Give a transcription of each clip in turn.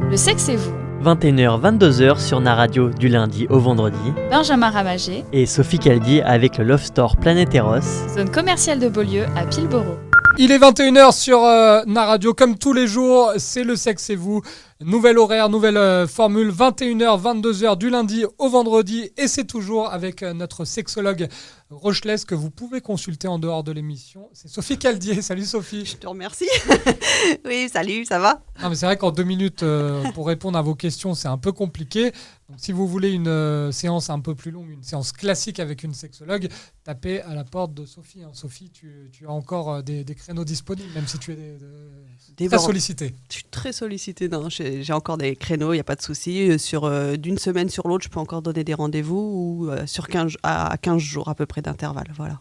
Le sexe et vous, 21h-22h sur Naradio du lundi au vendredi. Benjamin Ramagé, Et Sophie Caldi avec le Love Store Planétéros. zone commerciale de Beaulieu à Pilboro. Il est 21h sur Naradio, comme tous les jours, c'est le sexe et vous. Nouvel horaire, nouvelle formule, 21h, 22h du lundi au vendredi. Et c'est toujours avec notre sexologue Rochelaise que vous pouvez consulter en dehors de l'émission. C'est Sophie Caldier. Salut Sophie. Je te remercie. Oui, salut, ça va ? Non, mais c'est vrai qu'en 2 minutes, pour répondre à vos questions, c'est un peu compliqué. Donc, si vous voulez une séance un peu plus longue, une séance classique avec une sexologue, tapez à la porte de Sophie. Sophie, tu as encore des créneaux disponibles, même si tu es très sollicitée. Je suis très sollicitée. Non, j'ai encore des créneaux, il n'y a pas de souci. D'une semaine sur l'autre, je peux encore donner des rendez-vous ou sur 15 jours à peu près d'intervalle. Voilà.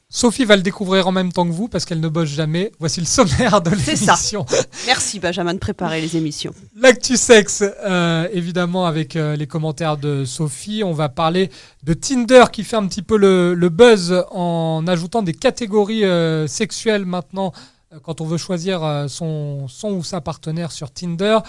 Sophie va le découvrir en même temps que vous parce qu'elle ne bosse jamais. Voici le sommaire de l'émission. C'est ça. Merci Benjamin de préparer les émissions. L'actu sexe, évidemment avec les commentaires de Sophie. On va parler de Tinder qui fait un petit peu le buzz en ajoutant des catégories sexuelles maintenant quand on veut choisir son ou sa partenaire sur Tinder.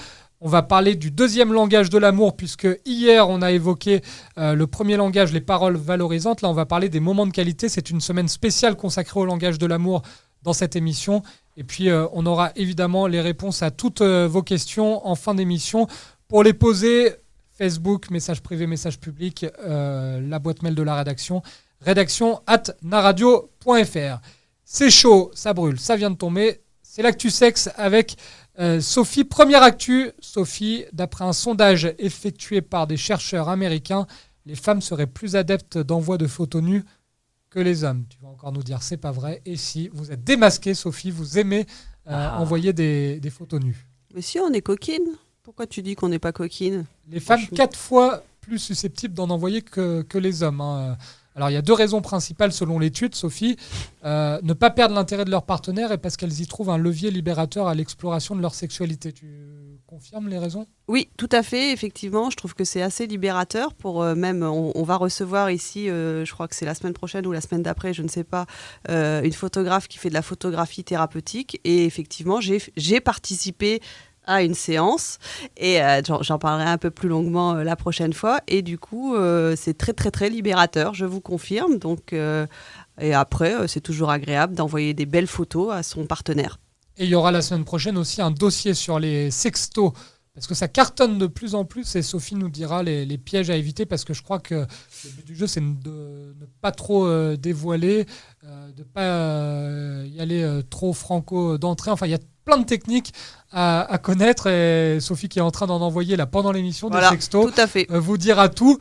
On va parler du deuxième langage de l'amour, puisque hier, on a évoqué le premier langage, les paroles valorisantes. Là, on va parler des moments de qualité. C'est une semaine spéciale consacrée au langage de l'amour dans cette émission. Et puis, on aura évidemment les réponses à toutes vos questions en fin d'émission. Pour les poser, Facebook, message privé, message public, la boîte mail de la rédaction, rédaction@naradio.fr. C'est chaud, ça brûle, ça vient de tomber. C'est l'actu sexe avec... Sophie, première actu. Sophie, d'après un sondage effectué par des chercheurs américains, les femmes seraient plus adeptes d'envoi de photos nues que les hommes. Tu vas encore nous dire c'est pas vrai. Et si vous êtes démasquée, Sophie, vous aimez envoyer des photos nues. Mais si, on est coquine. Pourquoi tu dis qu'on n'est pas coquine ? Les femmes 4 fois plus susceptibles d'en envoyer que les hommes. Alors, il y a 2 raisons principales selon l'étude, Sophie. Ne pas perdre l'intérêt de leur partenaire et parce qu'elles y trouvent un levier libérateur à l'exploration de leur sexualité. Tu confirmes les raisons ? Oui, tout à fait. Effectivement, je trouve que c'est assez libérateur. On va recevoir ici, je crois que c'est la semaine prochaine ou la semaine d'après, je ne sais pas, une photographe qui fait de la photographie thérapeutique. Et effectivement, j'ai participé à une séance et j'en parlerai un peu plus longuement la prochaine fois et du coup c'est très très très libérateur, je vous confirme. Donc et après c'est toujours agréable d'envoyer des belles photos à son partenaire. Et il y aura la semaine prochaine aussi un dossier sur les sextos parce que ça cartonne de plus en plus et Sophie nous dira les pièges à éviter parce que je crois que le but du jeu c'est de ne pas trop dévoiler, de ne pas y aller trop franco d'entrée. Enfin, il y a plein de techniques à connaître et Sophie qui est en train d'en envoyer là pendant l'émission des sextos tout à fait. Vous dira tout.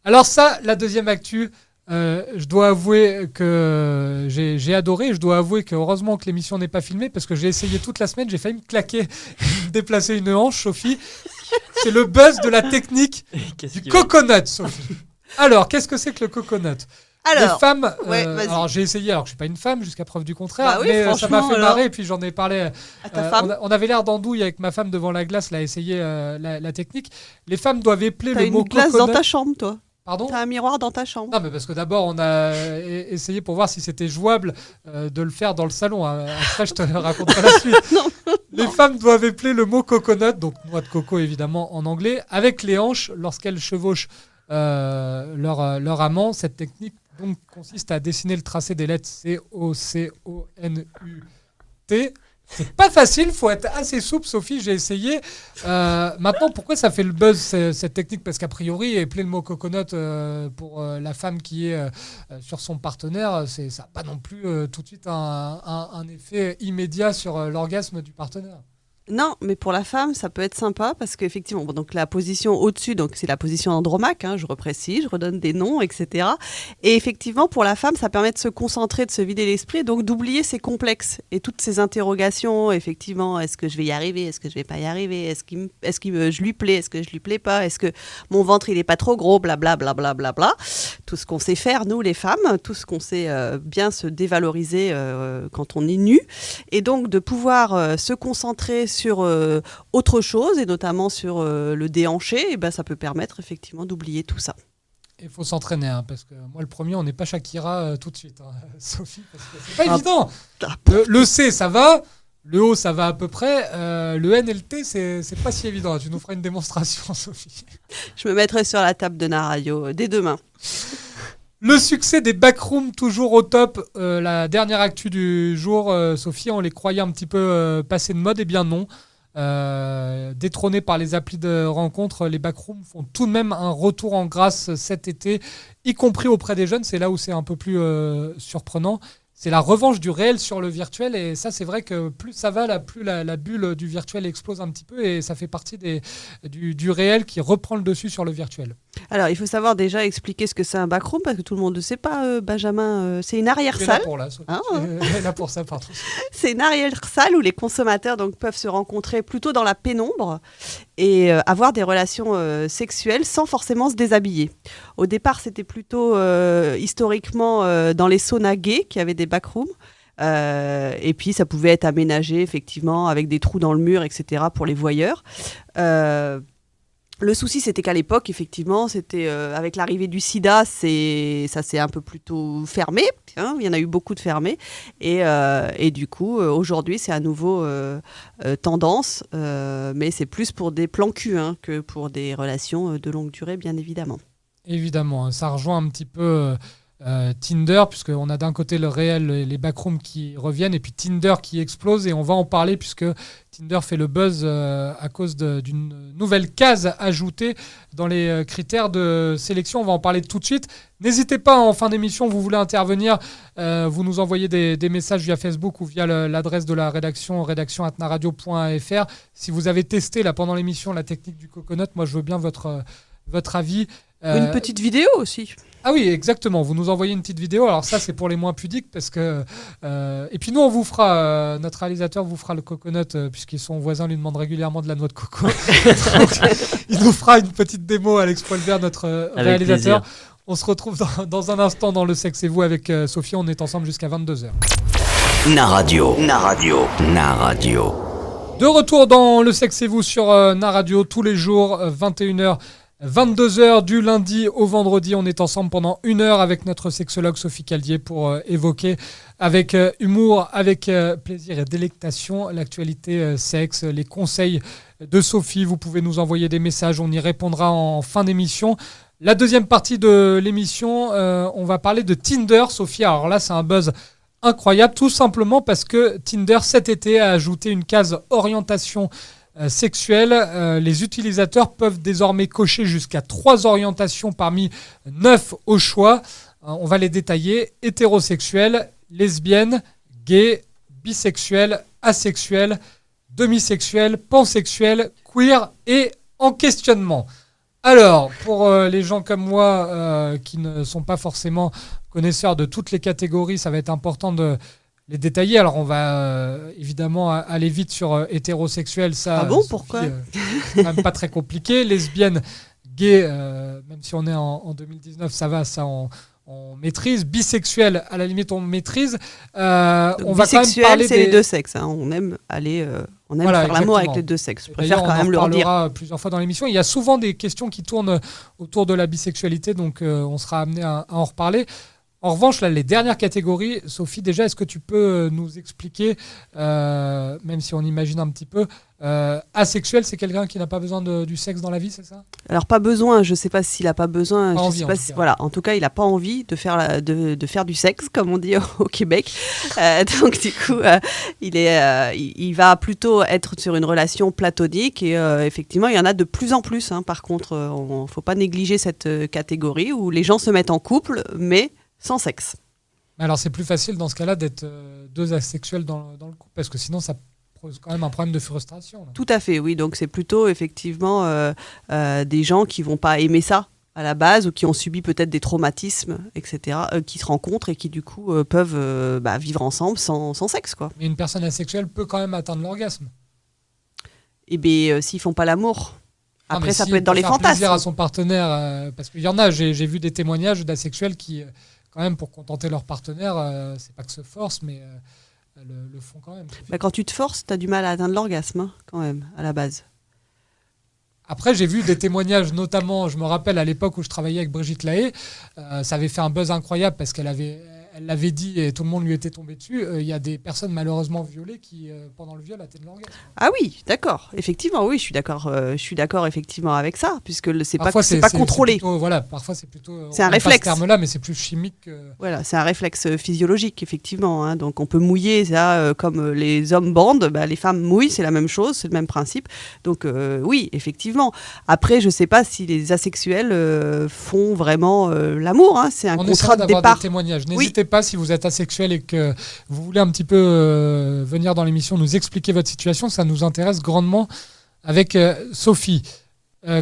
Alors ça, la deuxième actu, je dois avouer que j'ai adoré. Je dois avouer que heureusement que l'émission n'est pas filmée parce que j'ai essayé toute la semaine, j'ai failli me claquer, me déplacer une hanche, Sophie. C'est le buzz de la technique du coconut, Sophie. Alors, qu'est-ce que c'est que le coconut ? Les femmes, alors j'ai essayé, alors que je suis pas une femme jusqu'à preuve du contraire, mais ça m'a fait marrer et puis j'en ai parlé. À ta femme. On avait l'air d'andouille avec ma femme devant la glace, là, à essayer la technique. Les femmes doivent épeler le mot coconut. T'as une glace dans ta chambre, toi ? Pardon ? T'as un miroir dans ta chambre ? Non, mais parce que d'abord on a essayé pour voir si c'était jouable de le faire dans le salon. Après, je te raconterai la suite. Non. Les femmes doivent épeler le mot coconut, donc noix de coco évidemment en anglais, avec les hanches lorsqu'elles chevauchent leur amant. Cette technique donc consiste à dessiner le tracé des lettres C-O-C-O-N-U-T. C'est pas facile, faut être assez souple, Sophie, j'ai essayé. Maintenant, pourquoi ça fait le buzz, cette technique ? Parce qu'a priori, épeler le mot coconut pour la femme qui est sur son partenaire, ça n'a pas non plus tout de suite un effet immédiat sur l'orgasme du partenaire. Non, mais pour la femme, ça peut être sympa parce qu'effectivement, donc la position au-dessus, donc c'est la position Andromaque, je reprécise, je redonne des noms, etc. Et effectivement, pour la femme, ça permet de se concentrer, de se vider l'esprit, donc d'oublier ses complexes et toutes ces interrogations. Effectivement, est-ce que je vais y arriver ? Est-ce que je vais pas y arriver ? Je lui plais ? Est-ce que je lui plais pas ? Est-ce que mon ventre il est pas trop gros ? Blablabla, bla. Tout ce qu'on sait faire, nous les femmes, tout ce qu'on sait bien se dévaloriser quand on est nu, et donc de pouvoir se concentrer sur autre chose et notamment sur le déhanché, et ben ça peut permettre effectivement d'oublier tout ça. Il faut s'entraîner, parce que moi le premier, on n'est pas Shakira tout de suite, Sophie, parce que c'est pas évident. Le C, ça va. Le O, ça va à peu près. Le N et le T, c'est pas si évident. Tu nous feras une démonstration, Sophie. Je me mettrai sur la table de Naradio dès demain. Le succès des backrooms, toujours au top. La dernière actu du jour, Sophie, on les croyait un petit peu passés de mode. Eh bien non. Détrônés par les applis de rencontres, les backrooms font tout de même un retour en grâce cet été, y compris auprès des jeunes. C'est là où c'est un peu plus surprenant. C'est la revanche du réel sur le virtuel, et ça c'est vrai que plus ça va, plus la bulle du virtuel explose un petit peu, et ça fait partie du réel qui reprend le dessus sur le virtuel. Alors, il faut savoir déjà expliquer ce que c'est un backroom, parce que tout le monde ne sait pas, Benjamin. C'est une Tu es là arrière-salle. pour là, Sophie. Hein Tu es là pour ça, pardon. C'est une arrière-salle où les consommateurs donc, peuvent se rencontrer plutôt dans la pénombre et avoir des relations sexuelles sans forcément se déshabiller. Au départ, c'était plutôt historiquement dans les saunas gays qui avaient des backrooms. Et puis, ça pouvait être aménagé effectivement avec des trous dans le mur, etc. pour les voyeurs. Le souci, c'était qu'à l'époque, effectivement, c'était avec l'arrivée du sida, ça s'est un peu plutôt fermé. Hein, il y en a eu beaucoup de fermés. Et du coup, aujourd'hui, c'est à nouveau tendance. Mais c'est plus pour des plans cul que pour des relations de longue durée, bien évidemment. Évidemment, ça rejoint un petit peu Tinder, puisqu'on a d'un côté le réel, les backrooms qui reviennent, et puis Tinder qui explose, et on va en parler puisque Tinder fait le buzz à cause d'une nouvelle case ajoutée dans les critères de sélection. On va en parler tout de suite. N'hésitez pas, en fin d'émission, vous voulez intervenir, vous nous envoyez des messages via Facebook ou via l'adresse de la rédaction, rédaction@naradio.fr. Si vous avez testé là, pendant l'émission la technique du coconut, moi je veux bien votre avis. Une petite vidéo aussi. Ah oui, exactement. Vous nous envoyez une petite vidéo. Alors ça, c'est pour les moins pudiques parce que... et puis nous, on vous fera... notre réalisateur vous fera le coconut puisqu'ils sont voisins, lui demande régulièrement de la noix de coco. Donc, il nous fera une petite démo, Alex Poilbert, notre réalisateur. Plaisir. On se retrouve dans un instant dans Le Sexe et vous avec Sophie. On est ensemble jusqu'à 22h. Naradio. De retour dans Le Sexe et vous sur Naradio tous les jours, 21h. 22h du lundi au vendredi, on est ensemble pendant 1 heure avec notre sexologue Sophie Caldier pour évoquer avec humour, avec plaisir et délectation l'actualité sexe, les conseils de Sophie. Vous pouvez nous envoyer des messages, on y répondra en fin d'émission. La deuxième partie de l'émission, on va parler de Tinder, Sophie. Alors là, c'est un buzz incroyable, tout simplement parce que Tinder cet été a ajouté une case orientation sexuelle. Les utilisateurs peuvent désormais cocher jusqu'à 3 orientations parmi 9 au choix. On va les détailler. Hétérosexuel, lesbienne, gay, bisexuel, asexuel, demisexuel, pansexuel, queer et en questionnement. Alors, pour les gens comme moi qui ne sont pas forcément connaisseurs de toutes les catégories, ça va être important de les détailler. Alors, on va évidemment aller vite sur hétérosexuel. Ça, Ah bon, pourquoi c'est quand même pas très compliqué. Lesbienne, gay, même si on est en 2019, ça va, ça on maîtrise. Bisexuel, à la limite, on maîtrise. On va quand même bisexuel, parler c'est les deux sexes. On aime Voilà, faire l'amour exactement. avec les deux sexes. Je D'ailleurs, préfère quand même on le en redire. parlera plusieurs fois dans l'émission. Il y a souvent des questions qui tournent autour de la bisexualité, donc on sera amené à en reparler. En revanche, là, les dernières catégories, Sophie, déjà, est-ce que tu peux nous expliquer, même si on imagine un petit peu, asexuel, c'est quelqu'un qui n'a pas besoin du sexe dans la vie, c'est ça ? Alors pas besoin, je sais pas s'il a pas besoin, Pas je envie, sais en pas tout si, cas. voilà, en tout cas, il a pas envie de faire de faire du sexe comme on dit au Québec. Donc du coup, il va plutôt être sur une relation platonique et effectivement, il y en a de plus en plus par contre, faut pas négliger cette catégorie où les gens se mettent en couple mais sans sexe. Alors, c'est plus facile dans ce cas-là d'être deux asexuels dans le couple, parce que sinon, ça pose quand même un problème de frustration. Là. Tout à fait, oui. Donc c'est plutôt effectivement des gens qui vont pas aimer ça à la base ou qui ont subi peut-être des traumatismes, etc., qui se rencontrent et qui du coup peuvent vivre ensemble sans sexe, quoi. Mais une personne asexuelle peut quand même atteindre l'orgasme. Et bien, s'ils font pas l'amour. Non, Après, mais ça si, peut être dans pour les faire fantasmes. plaisir à son partenaire, parce qu'il y en a, j'ai vu des témoignages d'asexuels qui, quand même, pour contenter leur partenaire, c'est pas que se forcent, mais le font quand même. Quand tu te forces, tu as du mal à atteindre l'orgasme, quand même, à la base. Après, j'ai vu des témoignages, notamment, je me rappelle à l'époque où je travaillais avec Brigitte Lahaye, ça avait fait un buzz incroyable parce qu'elle avait elle l'avait dit et tout le monde lui était tombé dessus, il y a des personnes malheureusement violées qui, pendant le viol, atteignent l'orgasme. Ah oui, d'accord. Effectivement, oui, je suis d'accord effectivement avec ça, puisque c'est Parfois, pas contrôlé. Parfois, c'est plutôt. C'est un on aime pas réflexe. ce terme-là, mais c'est plus chimique. Voilà, c'est un réflexe physiologique, effectivement. Hein. Donc on peut mouiller, ça, comme les hommes bandent, les femmes mouillent, c'est la même chose, c'est le même principe. Donc oui, effectivement. Après, je ne sais pas si les asexuels font vraiment l'amour. Hein. C'est un On contrat essaiera de d'avoir départ. des témoignages. N'hésitez pas, si vous êtes asexuel et que vous voulez un petit peu venir dans l'émission nous expliquer votre situation, ça nous intéresse grandement avec Sophie.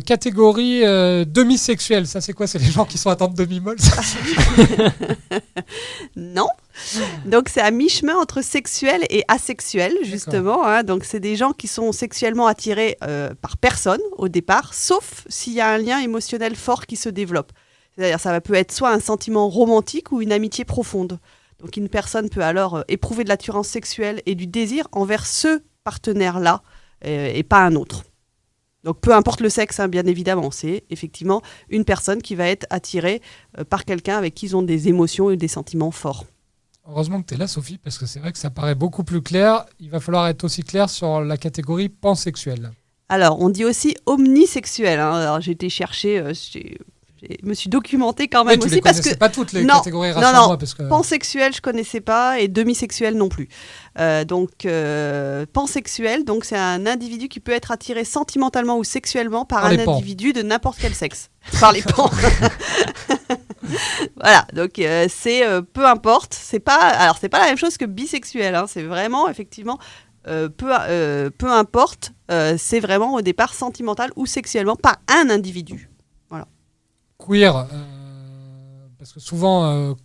Catégorie demi-sexuelle, ça c'est quoi? C'est les gens qui sont atteints de demi-molle? Non. Donc c'est à mi-chemin entre sexuel et asexuel, justement. Hein. Donc c'est des gens qui sont sexuellement attirés par personne au départ, sauf s'il y a un lien émotionnel fort qui se développe. C'est-à-dire ça peut être soit un sentiment romantique ou une amitié profonde. Donc une personne peut alors éprouver de l'attirance sexuelle et du désir envers ce partenaire-là et pas un autre. Donc peu importe le sexe, hein, bien évidemment, c'est effectivement une personne qui va être attirée par quelqu'un avec qui ils ont des émotions et des sentiments forts. Heureusement que tu es là, Sophie, parce que c'est vrai que ça paraît beaucoup plus clair. Il va falloir être aussi clair sur la catégorie pansexuelle. Alors, on dit aussi omnisexuel. Hein. Alors, j'ai été chercher, je me suis documentée quand même aussi. Parce que pas toutes les non, catégories, rassure-moi. Parce que... Pansexuel, je ne connaissais pas, et demisexuel non plus. Pansexuel, donc c'est un individu qui peut être attiré sentimentalement ou sexuellement par un individu de n'importe quel sexe. Par les pans. Voilà, donc c'est peu importe. C'est pas la même chose que bisexuel. Hein, c'est vraiment, effectivement, peu importe. C'est vraiment au départ sentimental ou sexuellement par un individu. Voilà. Queer, parce que souvent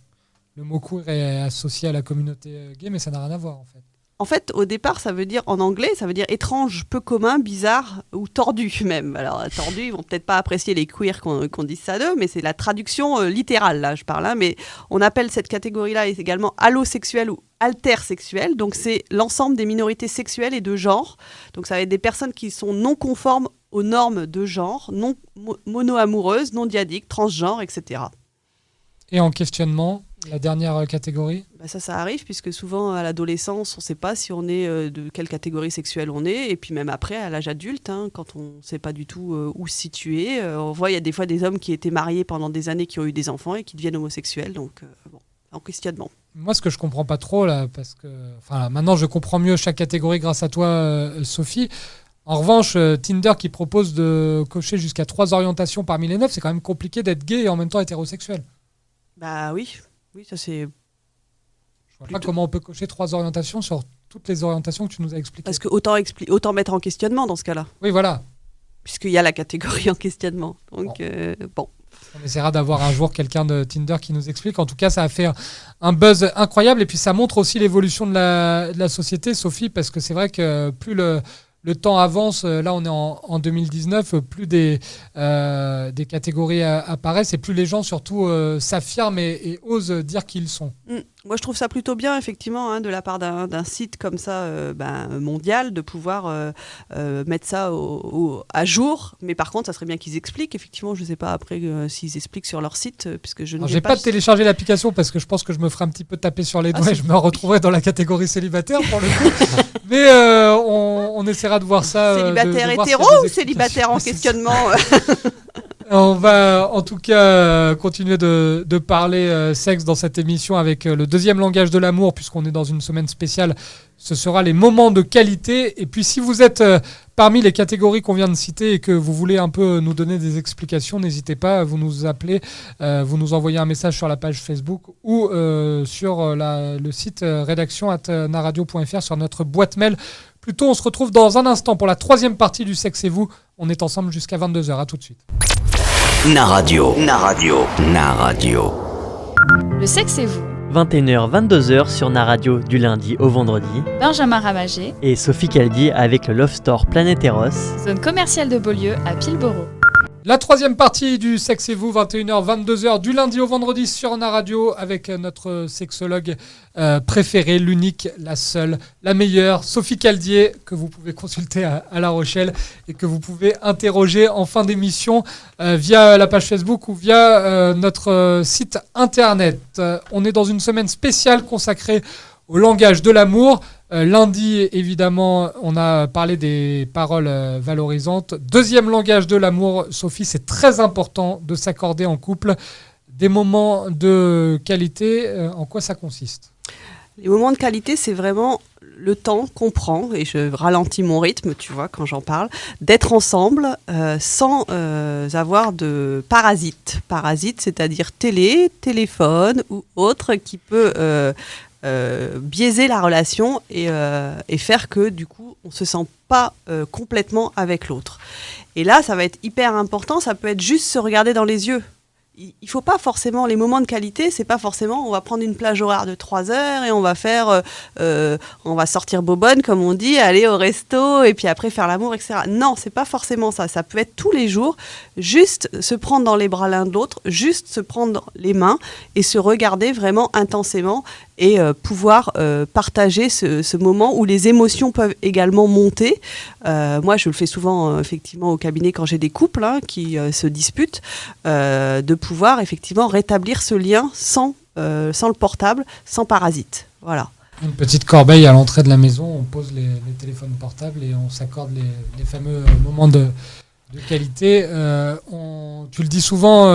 le mot queer est associé à la communauté gay, mais ça n'a rien à voir en fait. En fait, au départ, ça veut dire, en anglais, ça veut dire étrange, peu commun, bizarre ou tordu même. Alors, tordu, ils vont peut-être pas apprécier les queers qu'on dise ça d'eux, mais c'est la traduction littérale, là, je parle. Hein, mais on appelle cette catégorie-là également allosexuel ou altersexuel. Donc, c'est l'ensemble des minorités sexuelles et de genre. Donc, ça va être des personnes qui sont non conformes aux normes de genre, non mono-amoureuses, non diadiques, transgenres, etc. Et en questionnement, la dernière catégorie? Ça arrive, puisque souvent à l'adolescence, on ne sait pas si on est de quelle catégorie sexuelle on est, et puis même après, à l'âge adulte, hein, quand on ne sait pas du tout où se situer. On voit, il y a des fois des hommes qui étaient mariés pendant des années, qui ont eu des enfants et qui deviennent homosexuels, donc en questionnement. Moi, ce que je ne comprends pas trop, là, parce que maintenant je comprends mieux chaque catégorie grâce à toi, Sophie. En revanche, Tinder qui propose de cocher jusqu'à 3 orientations parmi les 9, c'est quand même compliqué d'être gay et en même temps hétérosexuel. Bah oui, ça c'est... Je vois pas comment on peut cocher 3 orientations sur toutes les orientations que tu nous as expliquées. Parce que autant mettre en questionnement dans ce cas-là. Oui, voilà. Puisqu'il y a la catégorie en questionnement. Donc, bon. On essaiera d'avoir un jour quelqu'un de Tinder qui nous explique. En tout cas, ça a fait un buzz incroyable. Et puis, ça montre aussi l'évolution de la société, Sophie, parce que c'est vrai que plus le temps avance, là on est en 2019, plus des catégories apparaissent et plus les gens surtout s'affirment et osent dire qui ils sont. Moi je trouve ça plutôt bien effectivement de la part d'un site comme ça mondial de pouvoir mettre ça à jour, mais par contre ça serait bien qu'ils expliquent effectivement, je ne sais pas après s'ils expliquent sur leur site puisque je ne vais pas télécharger l'application parce que je pense que je me ferai un petit peu taper sur les doigts et je me retrouverai dans la catégorie célibataire pour le coup. Mais on essaiera de voir ça. Célibataire hétéro ou célibataire en questionnement On va en tout cas continuer de parler sexe dans cette émission avec le deuxième langage de l'amour puisqu'on est dans une semaine spéciale. Ce sera les moments de qualité. Et puis si vous êtes parmi les catégories qu'on vient de citer et que vous voulez un peu nous donner des explications, n'hésitez pas, vous nous appelez, vous nous envoyez un message sur la page Facebook ou sur le site rédaction@naradio.fr sur notre boîte mail. Plutôt, on se retrouve dans un instant pour la 3e partie du Sexe et vous. On est ensemble jusqu'à 22h. À tout de suite. Naradio. Le Sexe et vous. 21h, 22h sur Naradio du lundi au vendredi. Benjamin Ramagé et Sophie Caldi avec le Love Store Planet Eros. Zone commerciale de Beaulieu à Pilboro. La troisième partie du Sexe et vous, 21h, 22h, du lundi au vendredi sur Na Radio, avec notre sexologue préférée, l'unique, la seule, la meilleure, Sophie Caldier, que vous pouvez consulter à La Rochelle et que vous pouvez interroger en fin d'émission via la page Facebook ou via notre site internet. On est dans une semaine spéciale consacrée au langage de l'amour. Lundi, évidemment, on a parlé des paroles valorisantes. Deuxième langage de l'amour, Sophie, c'est très important de s'accorder en couple des moments de qualité. En quoi ça consiste ? Les moments de qualité, c'est vraiment le temps qu'on prend, et je ralentis mon rythme, tu vois, quand j'en parle, d'être ensemble sans avoir de parasites. Parasites, c'est-à-dire téléphone ou autre qui peut... biaiser la relation et faire que du coup on se sent pas complètement avec l'autre. Et là ça va être hyper important, ça peut être juste se regarder dans les yeux. Il faut pas forcément, les moments de qualité, c'est pas forcément on va prendre une plage horaire de 3 heures et on va faire on va sortir bobonne comme on dit, aller au resto et puis après faire l'amour, etc. Non, c'est pas forcément ça. Ça peut être tous les jours, juste se prendre dans les bras l'un de l'autre, juste se prendre les mains et se regarder vraiment intensément et pouvoir partager ce moment où les émotions peuvent également monter. Moi, je le fais souvent effectivement au cabinet quand j'ai des couples qui se disputent, de pouvoir effectivement rétablir ce lien sans le portable, sans parasite. Voilà. Une petite corbeille à l'entrée de la maison, on pose les téléphones portables et on s'accorde les fameux moments de qualité. Tu le dis souvent,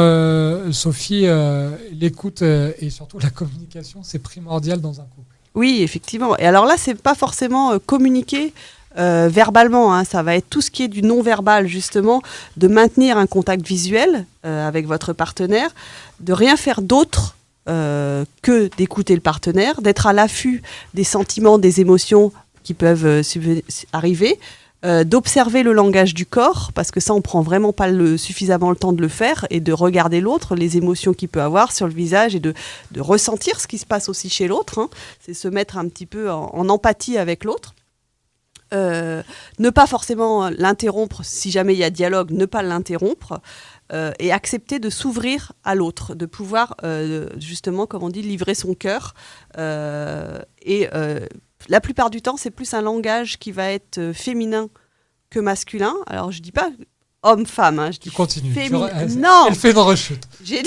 Sophie, l'écoute et surtout la communication, c'est primordial dans un couple. Oui, effectivement. Et alors là, c'est pas forcément communiquer verbalement, ça va être tout ce qui est du non-verbal, justement, de maintenir un contact visuel avec votre partenaire, de rien faire d'autre que d'écouter le partenaire, d'être à l'affût des sentiments, des émotions qui peuvent arriver, d'observer le langage du corps, parce que ça, on prend vraiment pas suffisamment le temps de le faire, et de regarder l'autre, les émotions qu'il peut avoir sur le visage, et de ressentir ce qui se passe aussi chez l'autre. C'est se mettre un petit peu en empathie avec l'autre. Ne pas forcément l'interrompre, si jamais il y a dialogue, ne pas l'interrompre, et accepter de s'ouvrir à l'autre, de pouvoir justement, comme on dit, livrer son cœur. La plupart du temps, c'est plus un langage qui va être féminin que masculin. Alors, je dis pas homme-femme. Je dis continue. Non. Elle fait une rechute. J'ai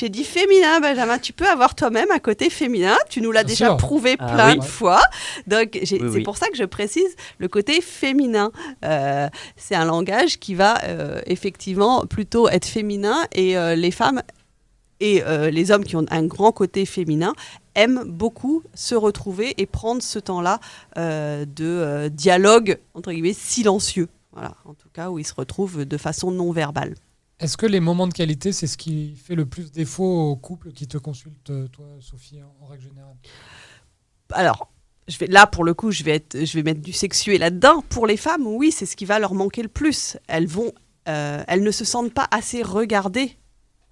dit féminin, Benjamin. Tu peux avoir toi-même un côté féminin. Tu nous l'as déjà prouvé plein de fois. Donc, c'est pour ça que je précise le côté féminin. C'est un langage qui va effectivement plutôt être féminin, et les femmes et les hommes qui ont un grand côté féminin aiment beaucoup se retrouver et prendre ce temps-là de dialogue, entre guillemets, silencieux. Voilà, en tout cas, où ils se retrouvent de façon non verbale. Est-ce que les moments de qualité, c'est ce qui fait le plus défaut aux couples qui te consultent, toi, Sophie, en règle générale ? Alors, là, pour le coup, je vais mettre du sexuel là-dedans. Pour les femmes, oui, c'est ce qui va leur manquer le plus. Elles ne se sentent pas assez regardées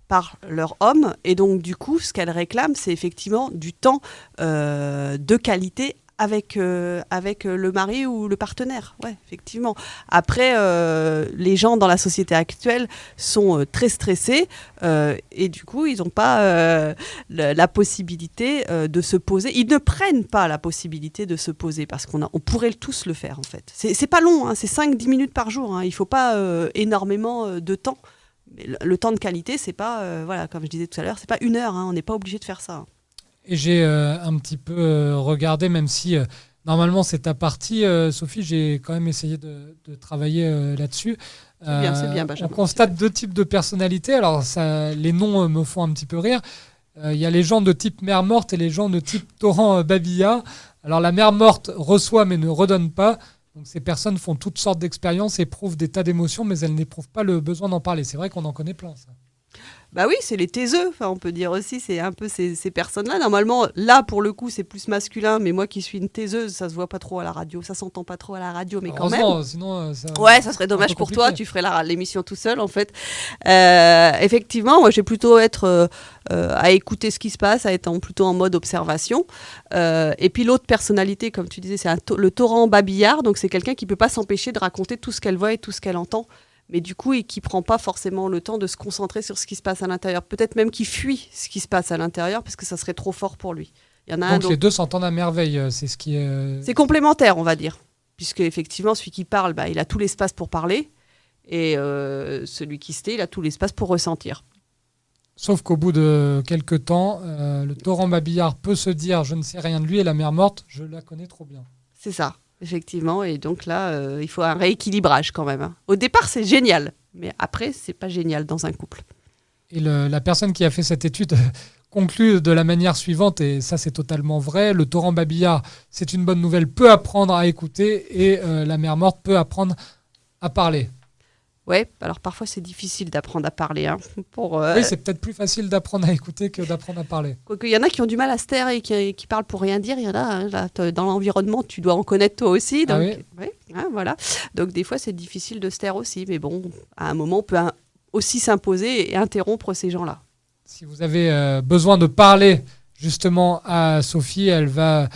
par leur homme, et donc du coup, ce qu'elles réclament, c'est effectivement du temps de qualité avec le mari ou le partenaire. Ouais, effectivement. Après, les gens dans la société actuelle sont très stressés, et du coup, ils n'ont pas la possibilité de se poser. Ils ne prennent pas la possibilité de se poser, parce qu'on pourrait tous le faire, en fait. C'est pas long, c'est 5-10 minutes par jour. Il ne faut pas énormément de temps. Mais le temps de qualité, c'est pas, comme je disais tout à l'heure, c'est pas 1 heure. On n'est pas obligé de faire ça. Et j'ai un petit peu regardé, même si normalement c'est ta partie, Sophie, j'ai quand même essayé de travailler là-dessus. C'est bien, Benjamin. On constate 2 types de personnalités. Alors, les noms me font un petit peu rire. Il y a les gens de type mère morte et les gens de type torrent babillard. Alors, la mère morte reçoit mais ne redonne pas. Donc, ces personnes font toutes sortes d'expériences, éprouvent des tas d'émotions, mais elles n'éprouvent pas le besoin d'en parler. C'est vrai qu'on en connaît plein, ça. Bah oui, c'est les taiseux, on peut dire aussi, c'est un peu ces personnes-là. Normalement, là, pour le coup, c'est plus masculin, mais moi qui suis une taiseuse, ça se voit pas trop à la radio, ça s'entend pas trop à la radio, mais quand même. Sinon, ça serait dommage pour toi, tu ferais l'émission tout seul, en fait. Effectivement, moi, j'ai plutôt être à écouter ce qui se passe, à être plutôt en mode observation. Et puis l'autre personnalité, comme tu disais, c'est le torrent babillard, donc c'est quelqu'un qui peut pas s'empêcher de raconter tout ce qu'elle voit et tout ce qu'elle entend. mais du coup, et qui prend pas forcément le temps de se concentrer sur ce qui se passe à l'intérieur. Peut-être même qu'il fuit ce qui se passe à l'intérieur parce que ça serait trop fort pour lui. Il y en a Donc les deux s'entendent à merveille, c'est ce qui est... C'est complémentaire, on va dire, puisque effectivement, celui qui parle, il a tout l'espace pour parler, et celui qui se tait, il a tout l'espace pour ressentir. Sauf qu'au bout de quelques temps, le torrent babillard peut se dire « je ne sais rien de lui » et la mère morte « je la connais trop bien ». C'est ça. Effectivement, et donc là, il faut un rééquilibrage quand même. Au départ, c'est génial, mais après, c'est pas génial dans un couple. Et la personne qui a fait cette étude conclut de la manière suivante, et ça c'est totalement vrai, le torrent babillard, c'est une bonne nouvelle, peut apprendre à écouter, et la mère morte peut apprendre à parler. Ouais, alors parfois c'est difficile d'apprendre à parler. Oui, c'est peut-être plus facile d'apprendre à écouter que d'apprendre à parler. Quoique, il y en a qui ont du mal à se taire et qui parlent pour rien dire. Il y en a, là, dans l'environnement, tu dois en connaître toi aussi. Donc, voilà. Donc des fois, c'est difficile de se taire aussi. Mais bon, à un moment, on peut aussi s'imposer et interrompre ces gens-là. Si vous avez besoin de parler justement à Sophie, elle va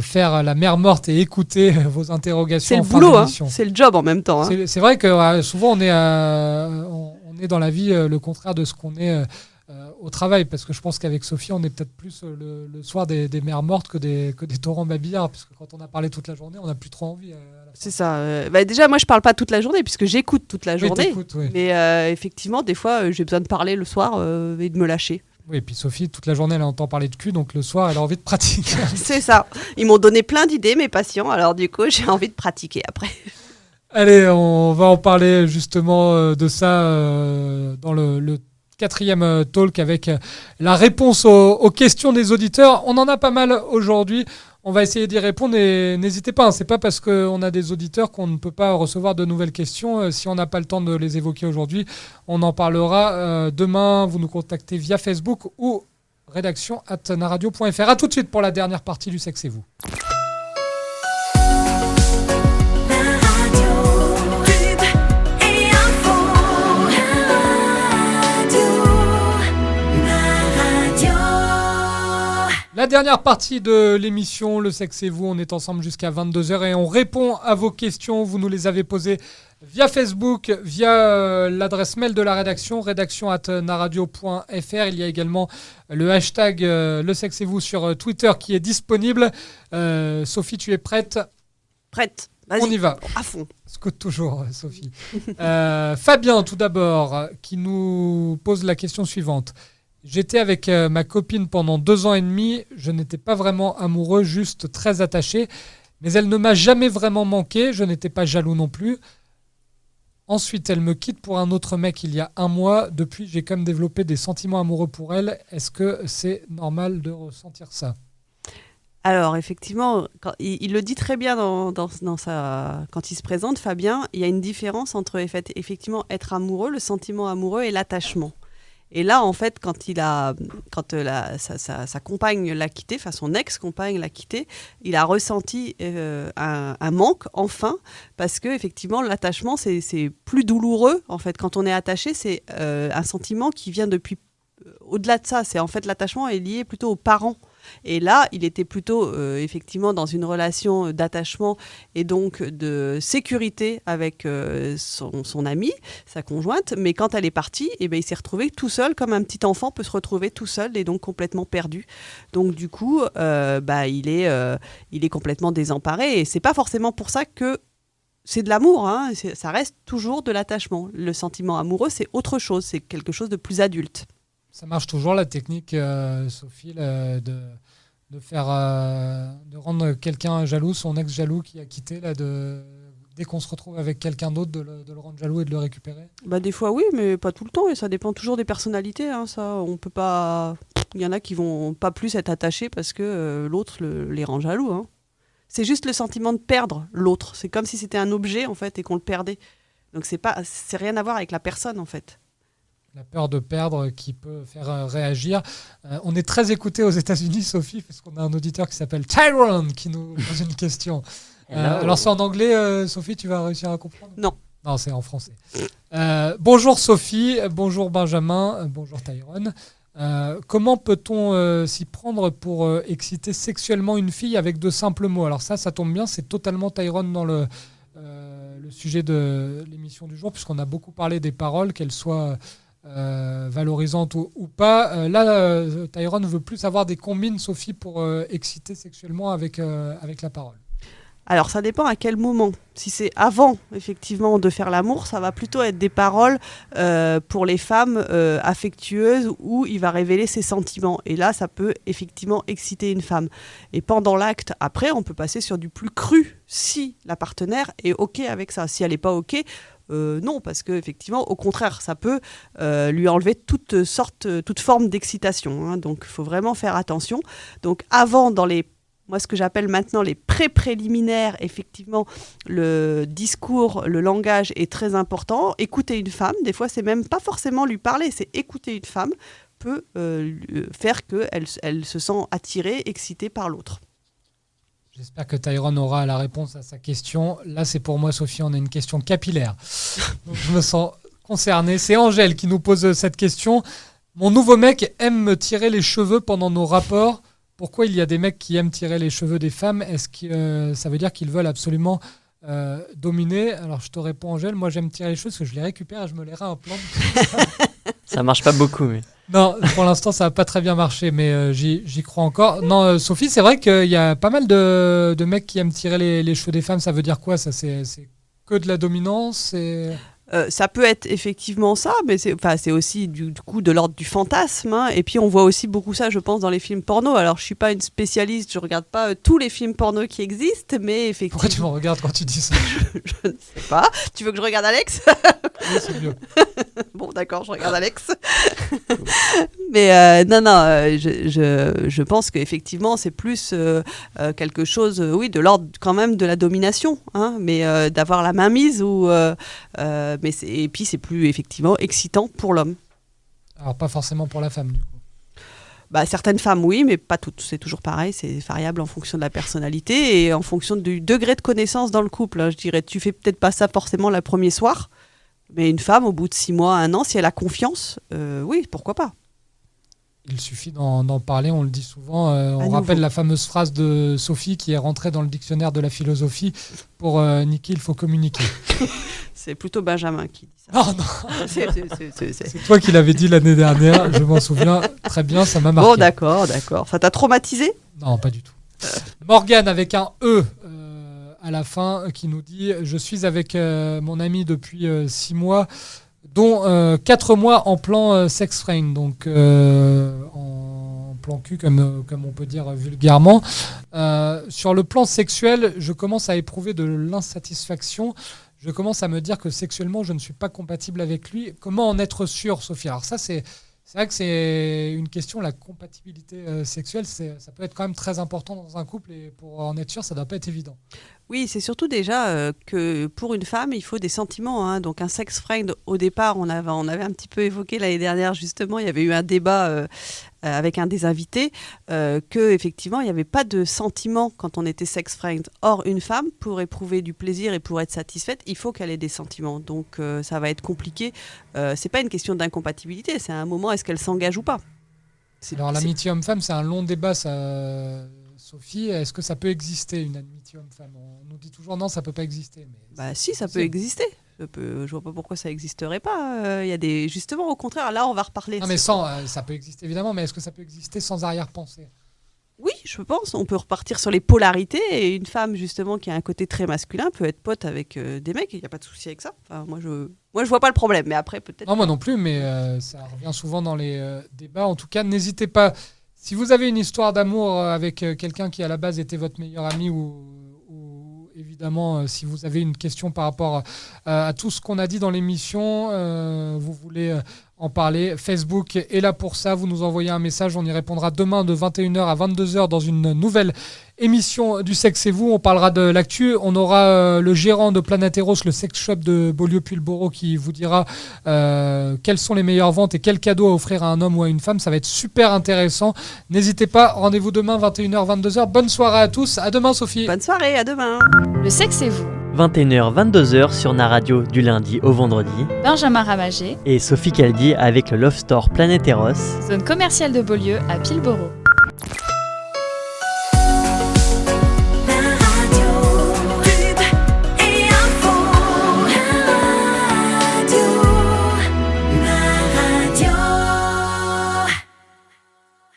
faire la mère morte et écouter vos interrogations. C'est le boulot, c'est le job en même temps. C'est vrai que souvent on est dans la vie le contraire de ce qu'on est au travail, parce que je pense qu'avec Sophie on est peut-être plus le soir des mères mortes que des torrents babillards, parce que quand on a parlé toute la journée on n'a plus trop envie. C'est ça. Déjà moi je parle pas toute la journée puisque j'écoute toute la journée. Oui. Mais effectivement des fois j'ai besoin de parler le soir et de me lâcher. Oui, et puis Sophie, toute la journée, elle entend parler de cul, donc le soir, elle a envie de pratiquer. C'est ça. Ils m'ont donné plein d'idées, mes patients, alors du coup, j'ai envie de pratiquer après. Allez, on va en parler justement de ça dans le quatrième talk avec la réponse aux questions des auditeurs. On en a pas mal aujourd'hui. On va essayer d'y répondre et n'hésitez pas, c'est pas parce qu'on a des auditeurs qu'on ne peut pas recevoir de nouvelles questions. Si on n'a pas le temps de les évoquer aujourd'hui, on en parlera demain. Vous nous contactez via Facebook ou rédaction@naradio.fr. A tout de suite pour la dernière partie du Sexe et vous. La dernière partie de l'émission, le Sexe et vous, on est ensemble jusqu'à 22h et on répond à vos questions. Vous nous les avez posées via Facebook, via l'adresse mail de la rédaction@naradio.fr. Il y a également le hashtag le Sexe et vous sur Twitter qui est disponible. Sophie, tu es prête ? Prête. Vas-y. On y va. À fond. Scoute toujours, Sophie. Fabien, tout d'abord, qui nous pose la question suivante. J'étais avec ma copine pendant 2 ans et demi. Je n'étais pas vraiment amoureux, juste très attaché. Mais elle ne m'a jamais vraiment manqué. Je n'étais pas jaloux non plus. Ensuite, elle me quitte pour un autre mec il y a 1 mois. Depuis, j'ai quand même développé des sentiments amoureux pour elle. Est-ce que c'est normal de ressentir ça ? Alors, effectivement, il le dit très bien quand il se présente, Fabien, il y a une différence entre effectivement être amoureux, le sentiment amoureux et l'attachement. Et là, en fait, quand sa compagne l'a quitté, enfin son ex-compagne l'a quitté, il a ressenti un manque, enfin, parce que effectivement, l'attachement, c'est plus douloureux. En fait, quand on est attaché, c'est un sentiment qui vient depuis au-delà de ça. C'est en fait l'attachement est lié plutôt aux parents. Et là, il était plutôt effectivement dans une relation d'attachement et donc de sécurité avec son amie, sa conjointe. Mais quand elle est partie, il s'est retrouvé tout seul, comme un petit enfant peut se retrouver tout seul et donc complètement perdu. Donc du coup, il est complètement désemparé. Et c'est pas forcément pour ça que c'est de l'amour, hein. Ça reste toujours de l'attachement. Le sentiment amoureux, c'est autre chose, c'est quelque chose de plus adulte. Ça marche toujours la technique, Sophie, de rendre quelqu'un jaloux, son ex jaloux qui a quitté, dès qu'on se retrouve avec quelqu'un d'autre, de le rendre jaloux et de le récupérer. Des fois oui, mais pas tout le temps, et ça dépend toujours des personnalités. Hein, ça, on peut pas. Il y en a qui vont pas plus être attachés parce que l'autre les rend jaloux. Hein. C'est juste le sentiment de perdre l'autre. C'est comme si c'était un objet en fait et qu'on le perdait. Donc c'est rien à voir avec la personne en fait. La peur de perdre qui peut faire réagir. On est très écouté aux États-Unis, Sophie, parce qu'on a un auditeur qui s'appelle Tyrone qui nous pose une question. Alors c'est en anglais, Sophie, tu vas réussir à comprendre ? Non, c'est en français. Bonjour Sophie, bonjour Benjamin, bonjour Tyrone. Comment peut-on s'y prendre pour exciter sexuellement une fille avec de simples mots ? Alors ça tombe bien, c'est totalement Tyrone dans le le sujet de l'émission du jour, puisqu'on a beaucoup parlé des paroles, qu'elles soient valorisantes ou pas. Tyrone ne veut plus avoir des combines, Sophie, pour exciter sexuellement avec la parole. Alors, ça dépend à quel moment. Si c'est avant, effectivement, de faire l'amour, ça va plutôt être des paroles pour les femmes affectueuses où il va révéler ses sentiments. Et là, ça peut effectivement exciter une femme. Et pendant l'acte, après, on peut passer sur du plus cru si la partenaire est OK avec ça. Si elle n'est pas OK, non, parce qu'effectivement, au contraire, ça peut lui enlever toute forme d'excitation. Hein. Donc, il faut vraiment faire attention. Donc, avant, moi, ce que j'appelle maintenant les pré-préliminaires, effectivement, le discours, le langage est très important. Écouter une femme, des fois, c'est même pas forcément lui parler, c'est écouter une femme peut faire qu'elle se sent attirée, excitée par l'autre. J'espère que Tyrone aura la réponse à sa question. Là, c'est pour moi, Sophie, on a une question capillaire. Donc, je me sens concerné. C'est Angèle qui nous pose cette question. Mon nouveau mec aime me tirer les cheveux pendant nos rapports. Pourquoi il y a des mecs qui aiment tirer les cheveux des femmes ? Est-ce que ça veut dire qu'ils veulent absolument dominer ? Alors je te réponds, Angèle, moi j'aime tirer les cheveux parce que je les récupère et je me les réimplante. Ça marche pas beaucoup, mais... Non, pour l'instant ça n'a pas très bien marché, mais j'y crois encore. Non, Sophie, c'est vrai qu'il y a pas mal de mecs qui aiment tirer les cheveux des femmes. Ça veut dire quoi ça ? C'est que de la dominance Ça peut être effectivement ça, mais c'est aussi du coup de l'ordre du fantasme. Hein. Et puis on voit aussi beaucoup ça, je pense, dans les films porno. Alors je suis pas une spécialiste, je regarde pas tous les films porno qui existent, mais effectivement. Pourquoi tu me regardes quand tu dis ça ? Je ne sais pas. Tu veux que je regarde Alex ? Oui, c'est mieux. Bon, d'accord, je regarde Alex. Mais je pense qu'effectivement, c'est plus quelque chose, oui, de l'ordre quand même de la domination, hein, mais d'avoir la main mise et puis c'est plus effectivement excitant pour l'homme. Alors pas forcément pour la femme, du coup. Certaines femmes, oui, mais pas toutes. C'est toujours pareil, c'est variable en fonction de la personnalité et en fonction du degré de connaissance dans le couple. Hein. Je dirais, tu fais peut-être pas ça forcément le premier soir, mais une femme, au bout de 6 mois, 1 an, si elle a confiance, oui, pourquoi pas. Il suffit d'en parler, on le dit souvent. On rappelle la fameuse phrase de Sophie qui est rentrée dans le dictionnaire de la philosophie. Pour niquer, il faut communiquer. C'est plutôt Benjamin qui dit ça. Non. C'est toi qui l'avais dit l'année dernière, je m'en souviens très bien, ça m'a marqué. Bon, d'accord. Ça t'a traumatisé ? Non, pas du tout. Morgane avec un E à la fin qui nous dit « Je suis avec mon ami depuis 6 mois, dont 4 mois en plan sex friend, donc en plan cul comme on peut dire vulgairement. Sur le plan sexuel, je commence à éprouver de l'insatisfaction. Je commence à me dire que sexuellement, je ne suis pas compatible avec lui. Comment en être sûr, Sophie ? Alors ça, c'est vrai que c'est une question, la compatibilité sexuelle, ça peut être quand même très important dans un couple et pour en être sûr, ça ne doit pas être évident. Oui, c'est surtout déjà que pour une femme, il faut des sentiments. Hein. Donc un sex friend, au départ, on avait un petit peu évoqué l'année dernière, justement, il y avait eu un débat avec un des invités, qu'effectivement, il n'y avait pas de sentiments quand on était sex friend. Or, une femme, pour éprouver du plaisir et pour être satisfaite, il faut qu'elle ait des sentiments. Donc ça va être compliqué. C'est pas une question d'incompatibilité, c'est à un moment, est-ce qu'elle s'engage ou pas ? Alors l'amitié homme-femme, c'est un long débat, ça... Sophie, est-ce que ça peut exister, une amitié homme-femme ? On nous dit toujours non, ça ne peut pas exister. Mais si, ça peut exister. Je vois pas pourquoi ça n'existerait pas. Il y a des... Justement, au contraire, là, on va reparler. Non, mais ça peut exister, évidemment, mais est-ce que ça peut exister sans arrière-pensée ? Oui, je pense. On peut repartir sur les polarités. Et une femme, justement, qui a un côté très masculin, peut être pote avec des mecs. Il n'y a pas de souci avec ça. Enfin, moi, je vois pas le problème. Mais après, peut-être... Non, moi non plus, mais ça revient souvent dans les débats. En tout cas, n'hésitez pas... Si vous avez une histoire d'amour avec quelqu'un qui à la base était votre meilleur ami ou évidemment si vous avez une question par rapport à tout ce qu'on a dit dans l'émission, vous voulez en parler, Facebook est là pour ça, vous nous envoyez un message, on y répondra demain de 21h à 22h dans une nouvelle émission du Sexe et vous, on parlera de l'actu, on aura le gérant de Planète Eros, le sex shop de Beaulieu-Pulboro qui vous dira quelles sont les meilleures ventes et quel cadeau à offrir à un homme ou à une femme, ça va être super intéressant, n'hésitez pas, rendez-vous demain 21h, 22h, bonne soirée à tous, à demain Sophie. Bonne soirée, à demain. Le Sexe et vous, 21h, 22h sur Naradio du lundi au vendredi. Benjamin Ramagé Et Sophie Caldi avec le Love Store Planète Eros. zone commerciale de Beaulieu à Pilboro.